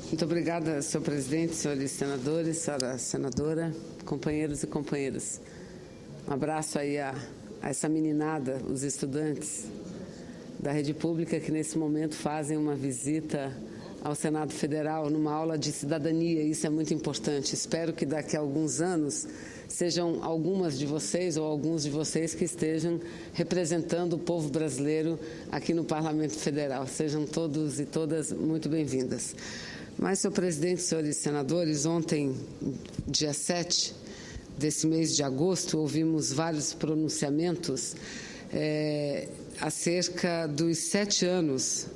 Muito obrigada, senhor presidente, senhores senadores, senhora senadora, companheiros e companheiras. Um abraço aí a essa meninada, os estudantes da rede pública que nesse momento fazem uma visita ao Senado Federal numa aula de cidadania. Isso é muito importante. Espero que daqui a alguns anos sejam algumas de vocês ou alguns de vocês que estejam representando o povo brasileiro aqui no Parlamento Federal. Sejam todos e todas muito bem-vindas. Mas, senhor presidente, senhores senadores, ontem, dia 7 desse mês de agosto, ouvimos vários pronunciamentos acerca dos 7 anos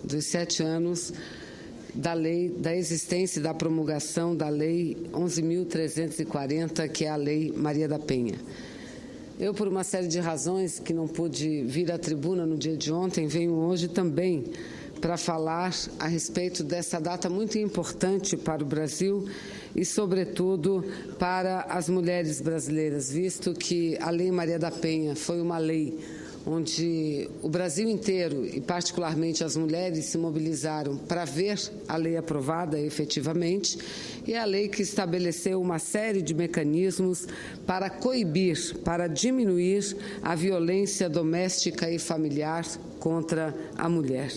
da existência e da promulgação da Lei 11.340, que é a Lei Maria da Penha. Eu, por uma série de razões que não pude vir à tribuna no dia de ontem, venho hoje também para falar a respeito dessa data muito importante para o Brasil e, sobretudo, para as mulheres brasileiras, visto que a Lei Maria da Penha foi uma lei onde o Brasil inteiro, e particularmente as mulheres, se mobilizaram para ver a lei aprovada efetivamente, e a lei que estabeleceu uma série de mecanismos para coibir, para diminuir a violência doméstica e familiar contra a mulher.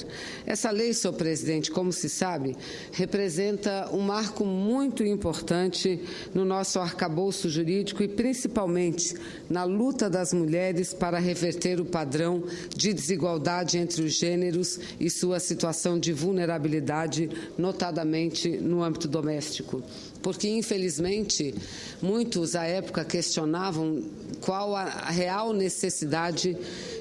Essa lei, senhor presidente, como se sabe, representa um marco muito importante no nosso arcabouço jurídico e principalmente na luta das mulheres para reverter o padrão de desigualdade entre os gêneros e sua situação de vulnerabilidade, notadamente no âmbito doméstico. Porque, infelizmente, muitos à época questionavam qual a real necessidade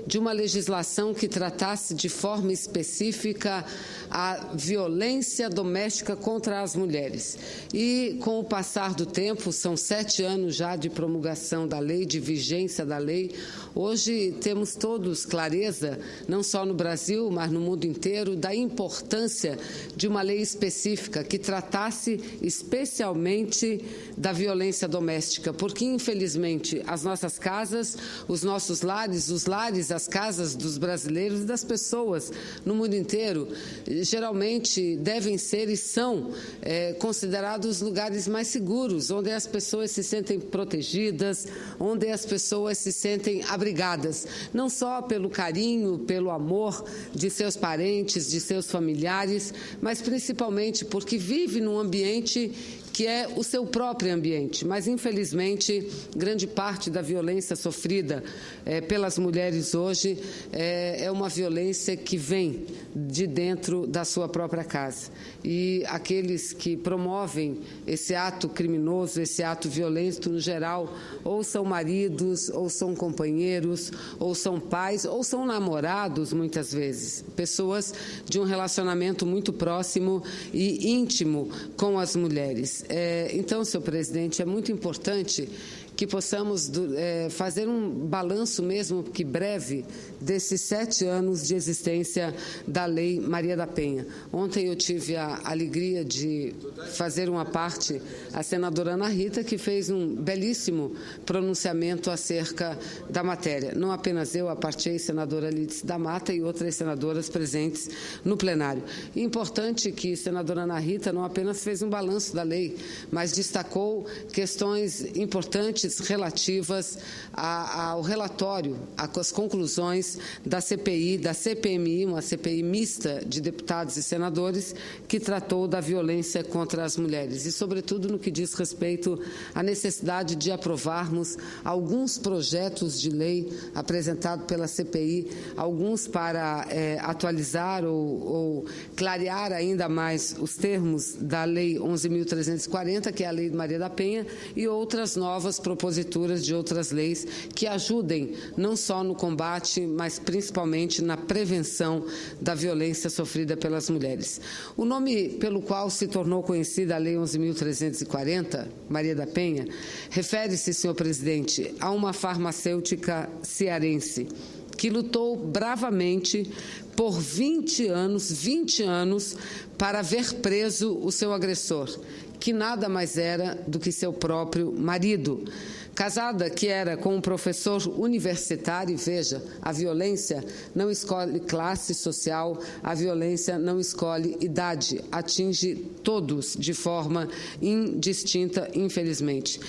de uma legislação que tratasse de forma específica a violência doméstica contra as mulheres. E, com o passar do tempo, são 7 anos já de promulgação da lei, de vigência da lei, hoje temos todos clareza, não só no Brasil, mas no mundo inteiro, da importância de uma lei específica que tratasse especialmente da violência doméstica, porque, infelizmente, as nossas casas, os nossos lares, os lares, as casas dos brasileiros e das pessoas no mundo inteiro, geralmente devem ser e são considerados lugares mais seguros, onde as pessoas se sentem protegidas, onde as pessoas se sentem abrigadas, não só pelo carinho, pelo amor de seus parentes, de seus familiares, mas principalmente porque vive num ambiente que é o seu próprio ambiente. Mas, infelizmente, grande parte da violência sofrida pelas mulheres hoje é uma violência que vem de dentro da sua própria casa. E aqueles que promovem esse ato criminoso, esse ato violento, no geral, ou são maridos, ou são companheiros, ou são pais, ou são namorados, muitas vezes. Pessoas de um relacionamento muito próximo e íntimo com as mulheres. Então, senhor presidente, é muito importante que possamos fazer um balanço mesmo que breve desses 7 anos de existência da Lei Maria da Penha. Ontem eu tive a alegria de fazer uma parte à senadora Ana Rita, que fez um belíssimo pronunciamento acerca da matéria. Não apenas eu, a partir senadora Lídice da Mata e outras senadoras presentes no plenário. E importante que a senadora Ana Rita não apenas fez um balanço da lei, mas destacou questões importantes relativas ao relatório, às conclusões da CPI, da CPMI, uma CPI mista de deputados e senadores, que tratou da violência contra as mulheres e, sobretudo, no que diz respeito à necessidade de aprovarmos alguns projetos de lei apresentados pela CPI, alguns para atualizar ou clarear ainda mais os termos da Lei 11.340, que é a Lei Maria da Penha, e outras novas proposituras de outras leis que ajudem não só no combate, mas principalmente na prevenção da violência sofrida pelas mulheres. O nome pelo qual se tornou conhecida a Lei 11.340, Maria da Penha, refere-se, senhor presidente, a uma farmacêutica cearense que lutou bravamente por 20 anos, para ver preso o seu agressor, que nada mais era do que seu próprio marido. Casada, que era com um professor universitário, veja, a violência não escolhe classe social, a violência não escolhe idade, atinge todos de forma indistinta, infelizmente.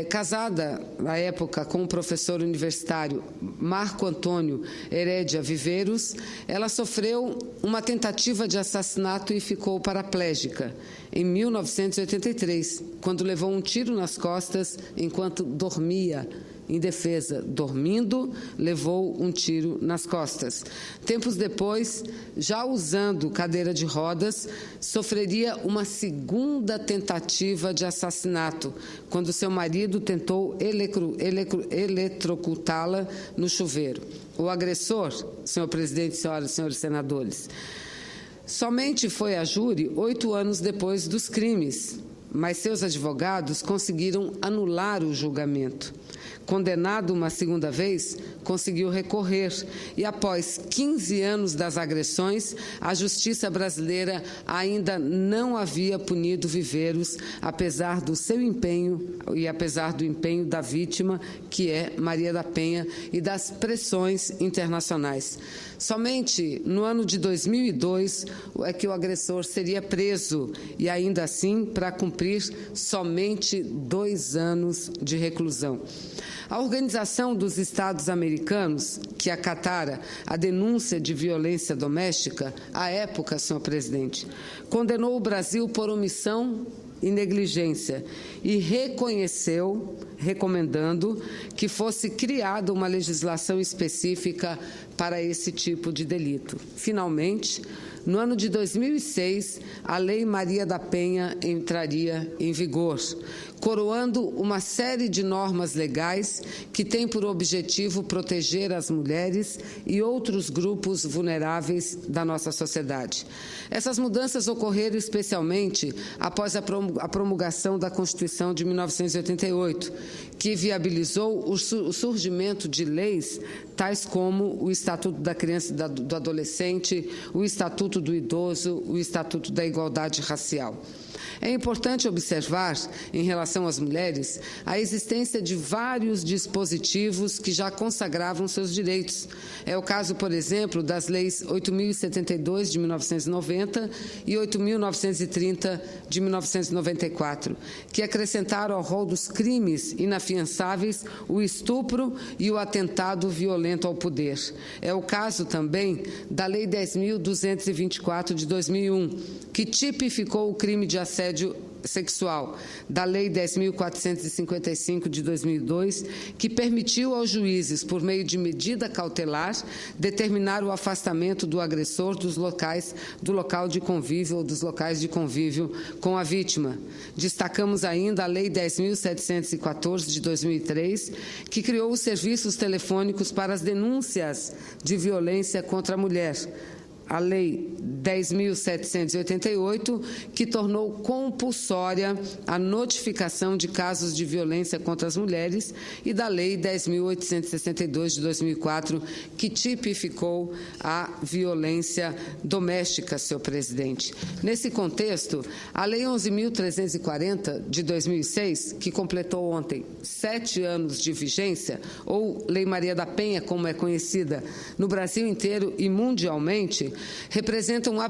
Casada, na época, com o professor universitário Marco Antônio Herédia Viveiros, ela sofreu uma tentativa de assassinato e ficou paraplégica em 1983, quando levou um tiro nas costas enquanto dormia, indefesa, dormindo, levou um tiro nas costas. Tempos depois, já usando cadeira de rodas, sofreria uma segunda tentativa de assassinato, quando seu marido tentou eletrocutá-la no chuveiro. O agressor, senhor presidente, senhoras e senhores senadores, somente foi a júri 8 anos depois dos crimes, mas seus advogados conseguiram anular o julgamento. Condenado uma segunda vez, conseguiu recorrer e, após 15 anos das agressões, a justiça brasileira ainda não havia punido Viveiros, apesar do seu empenho e apesar do empenho da vítima, que é Maria da Penha, e das pressões internacionais. Somente no ano de 2002 é que o agressor seria preso e, ainda assim, para cumprir somente 2 anos de reclusão. A Organização dos Estados Americanos, que acatara a denúncia de violência doméstica, à época, senhor presidente, condenou o Brasil por omissão e negligência e reconheceu, recomendando que fosse criada uma legislação específica para esse tipo de delito. Finalmente, no ano de 2006, a Lei Maria da Penha entraria em vigor, coroando uma série de normas legais que têm por objetivo proteger as mulheres e outros grupos vulneráveis da nossa sociedade. Essas mudanças ocorreram especialmente após a promulgação da Constituição de 1988, que viabilizou o surgimento de leis tais como o Estatuto da Criança e do Adolescente, o Estatuto do Idoso, o Estatuto da Igualdade Racial. É importante observar, em relação às mulheres, a existência de vários dispositivos que já consagravam seus direitos. É o caso, por exemplo, das leis 8.072 de 1990 e 8.930 de 1994, que acrescentaram ao rol dos crimes inafiançáveis o estupro e o atentado violento ao poder. É o caso também da Lei 10.224 de 2001, que tipificou o crime de assédio sexual, da Lei 10.455 de 2002, que permitiu aos juízes, por meio de medida cautelar, determinar o afastamento do agressor do local de convívio ou dos locais de convívio com a vítima. Destacamos ainda a Lei 10.714 de 2003, que criou os serviços telefônicos para as denúncias de violência contra a mulher. A Lei 10.788, que tornou compulsória a notificação de casos de violência contra as mulheres, e da Lei 10.862 de 2004, que tipificou a violência doméstica, senhor presidente. Nesse contexto, a Lei 11.340 de 2006, que completou ontem 7 anos de vigência, ou Lei Maria da Penha, como é conhecida no Brasil inteiro e mundialmente, representa um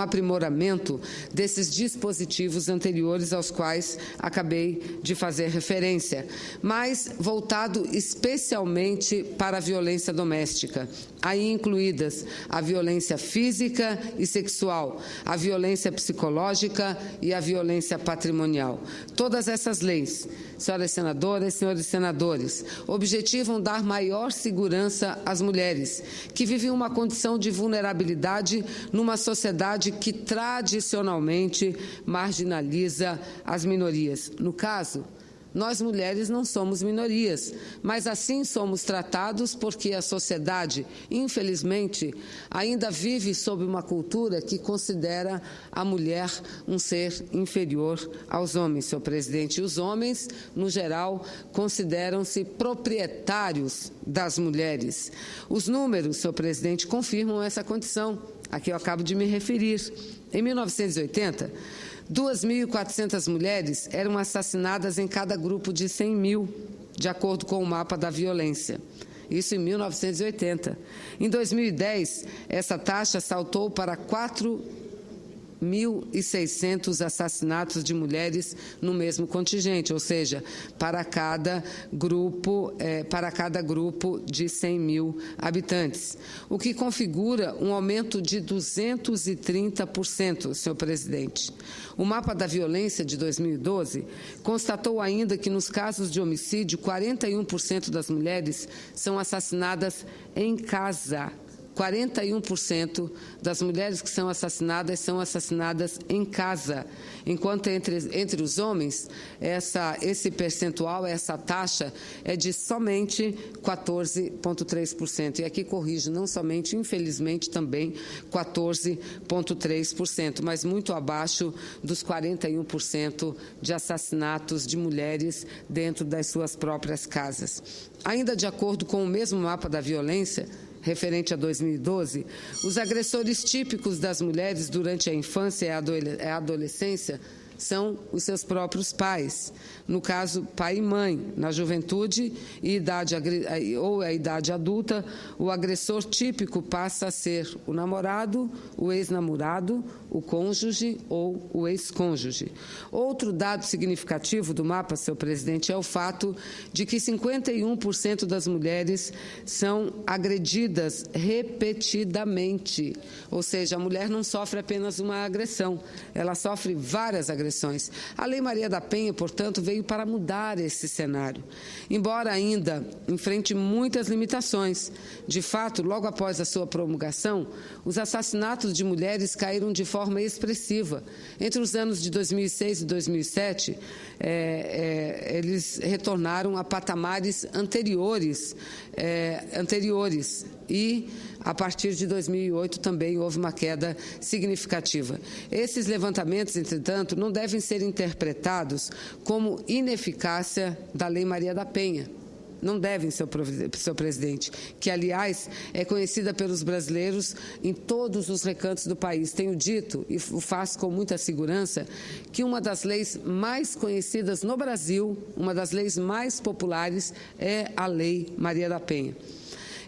aprimoramento desses dispositivos anteriores aos quais acabei de fazer referência, mas voltado especialmente para a violência doméstica, aí incluídas a violência física e sexual, a violência psicológica e a violência patrimonial. Todas essas leis, senhoras senadoras, senhores senadores, objetivam dar maior segurança às mulheres, que vivem uma condição de vulnerabilidade numa sociedade que tradicionalmente marginaliza as minorias. No caso, nós mulheres não somos minorias, mas assim somos tratados porque a sociedade, infelizmente, ainda vive sob uma cultura que considera a mulher um ser inferior aos homens, senhor presidente. E os homens, no geral, consideram-se proprietários das mulheres. Os números, senhor presidente, confirmam essa condição. a que eu acabo de me referir. Em 1980, 2.400 mulheres eram assassinadas em cada grupo de 100 mil, de acordo com o mapa da violência. Isso em 1980. Em 2010, essa taxa saltou para 4.600 assassinatos de mulheres no mesmo contingente, ou seja, para cada grupo de 100 mil habitantes, o que configura um aumento de 230%, senhor presidente. O mapa da violência de 2012 constatou ainda que, nos casos de homicídio, 41% das mulheres são assassinadas em casa. 41% das mulheres que são assassinadas em casa, enquanto entre os homens esse percentual, essa taxa é de somente 14,3%. E aqui corrijo, não somente, infelizmente, também 14,3%, mas muito abaixo dos 41% de assassinatos de mulheres dentro das suas próprias casas. Ainda de acordo com o mesmo mapa da violência, referente a 2012, os agressores típicos das mulheres durante a infância e a adolescência são os seus próprios pais, no caso, pai e mãe. Na juventude ou a idade adulta, o agressor típico passa a ser o namorado, o ex-namorado, o cônjuge ou o ex-cônjuge. Outro dado significativo do mapa, senhor presidente, é o fato de que 51% das mulheres são agredidas repetidamente, ou seja, a mulher não sofre apenas uma agressão, ela sofre várias agressões. A Lei Maria da Penha, portanto, veio para mudar esse cenário, embora ainda enfrente muitas limitações. De fato, logo após a sua promulgação, os assassinatos de mulheres caíram de forma expressiva. Entre os anos de 2006 e 2007, eles retornaram a patamares anteriores e, a partir de 2008, também houve uma queda significativa. Esses levantamentos, entretanto, não devem ser interpretados como ineficácia da Lei Maria da Penha. Não devem, senhor presidente, que, aliás, é conhecida pelos brasileiros em todos os recantos do país. Tenho dito, e o faço com muita segurança, que uma das leis mais conhecidas no Brasil, uma das leis mais populares, é a Lei Maria da Penha.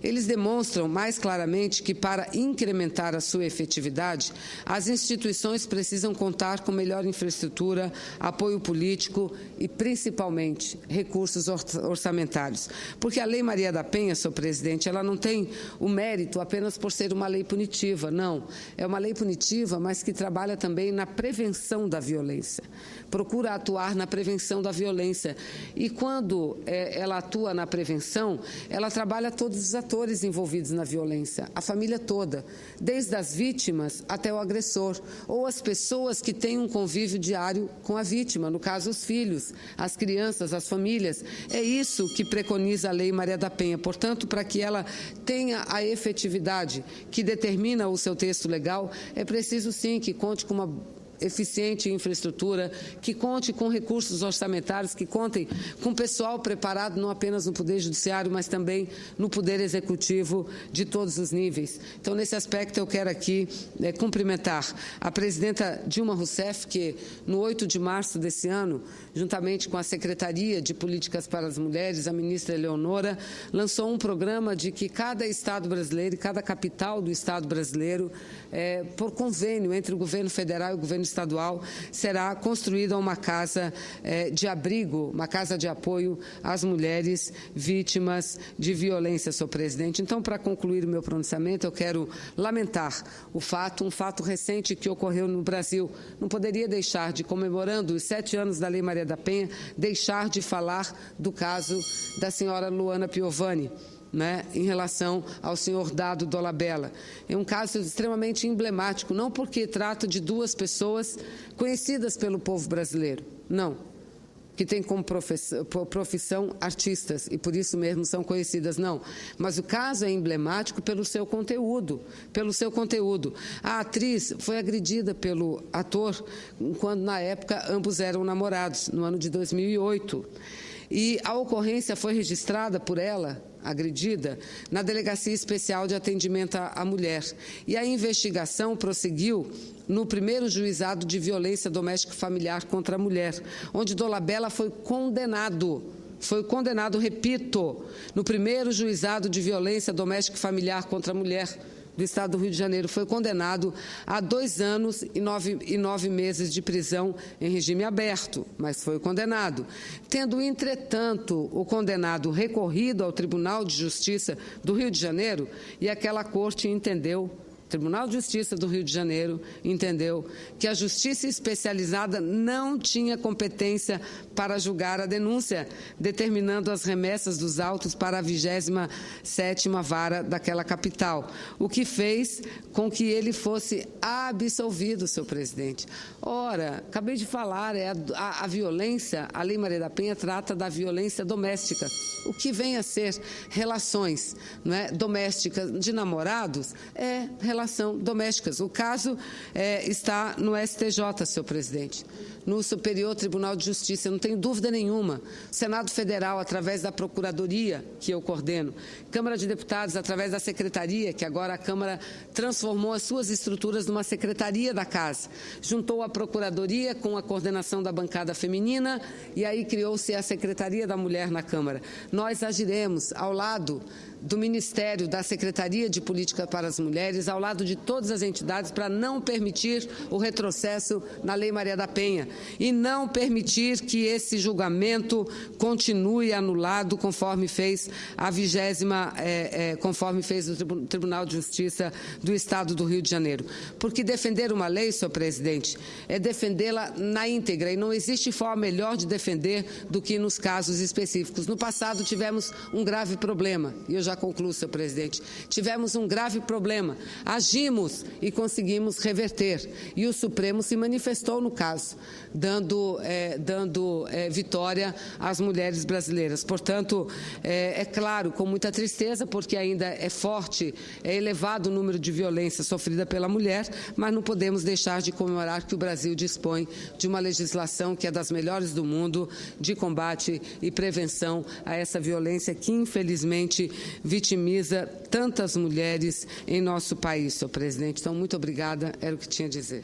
Eles demonstram mais claramente que, para incrementar a sua efetividade, as instituições precisam contar com melhor infraestrutura, apoio político e, principalmente, recursos orçamentários. Porque a Lei Maria da Penha, senhor presidente, ela não tem o mérito apenas por ser uma lei punitiva, não. É uma lei punitiva, mas que trabalha também na prevenção da violência. Procura atuar na prevenção da violência. E, quando ela atua na prevenção, ela trabalha todos os atores envolvidos na violência, a família toda, desde as vítimas até o agressor, ou as pessoas que têm um convívio diário com a vítima, no caso, os filhos, as crianças, as famílias. É isso que preconiza a Lei Maria da Penha. Portanto, para que ela tenha a efetividade que determina o seu texto legal, é preciso, sim, que conte com uma eficiente infraestrutura, que conte com recursos orçamentários, que contem com pessoal preparado não apenas no Poder Judiciário, mas também no Poder Executivo de todos os níveis. Então, nesse aspecto, eu quero aqui cumprimentar a presidenta Dilma Rousseff, que no 8 de março desse ano, juntamente com a Secretaria de Políticas para as Mulheres, a ministra Eleonora, lançou um programa de que cada estado brasileiro e cada capital do estado brasileiro, por convênio entre o governo federal e o governo estadual, será construída uma casa de abrigo, uma casa de apoio às mulheres vítimas de violência, senhor presidente. Então, para concluir o meu pronunciamento, eu quero lamentar um fato recente que ocorreu no Brasil. Não poderia deixar de, comemorando os 7 anos da Lei Maria da Penha, deixar de falar do caso da senhora Luana Piovani, em relação ao senhor Dado Dolabella. É um caso extremamente emblemático, não porque trata de 2 pessoas conhecidas pelo povo brasileiro, não, que têm como profissão artistas e por isso mesmo são conhecidas, não. Mas o caso é emblemático pelo seu conteúdo, A atriz foi agredida pelo ator quando, na época, ambos eram namorados, no ano de 2008. E a ocorrência foi registrada por ela, agredida, na Delegacia Especial de Atendimento à Mulher. E a investigação prosseguiu no primeiro juizado de violência doméstica e familiar contra a mulher, onde Dolabella foi condenado, repito, no primeiro juizado de violência doméstica e familiar contra a mulher do Estado do Rio de Janeiro, foi condenado a 2 anos e 9 meses de prisão em regime aberto, mas foi condenado. Tendo, entretanto, o condenado recorrido ao Tribunal de Justiça do Rio de Janeiro, e aquela corte entendeu, o Tribunal de Justiça do Rio de Janeiro entendeu que a Justiça Especializada não tinha competência para julgar a denúncia, determinando as remessas dos autos para a 27ª Vara daquela capital, o que fez com que ele fosse absolvido, senhor presidente. Ora, acabei de falar, a violência, a Lei Maria da Penha trata da violência doméstica, o que vem a ser relações, não é, domésticas de namorados, relação domésticas. O caso está no STJ, senhor presidente, no Superior Tribunal de Justiça, não tenho dúvida nenhuma. Senado Federal, através da Procuradoria, que eu coordeno, Câmara de Deputados, através da Secretaria, que agora a Câmara transformou as suas estruturas numa Secretaria da Casa, juntou a Procuradoria com a coordenação da bancada feminina e aí criou-se a Secretaria da Mulher na Câmara. Nós agiremos ao lado do Ministério, da Secretaria de Política para as Mulheres, ao lado de todas as entidades, para não permitir o retrocesso na Lei Maria da Penha e não permitir que esse julgamento continue anulado, conforme fez conforme fez o Tribunal de Justiça do Estado do Rio de Janeiro. Porque defender uma lei, senhor presidente, é defendê-la na íntegra, e não existe forma melhor de defender do que nos casos específicos. No passado tivemos um grave problema, e eu já concluo, senhor presidente. Tivemos um grave problema, agimos e conseguimos reverter, e o Supremo se manifestou no caso, dando vitória às mulheres brasileiras. Portanto, é claro, com muita tristeza, porque ainda é forte, é elevado o número de violência sofrida pela mulher, mas não podemos deixar de comemorar que o Brasil dispõe de uma legislação que é das melhores do mundo, de combate e prevenção a essa violência que, infelizmente, vitimiza tantas mulheres em nosso país, senhor presidente. Então, muito obrigada, era o que tinha a dizer.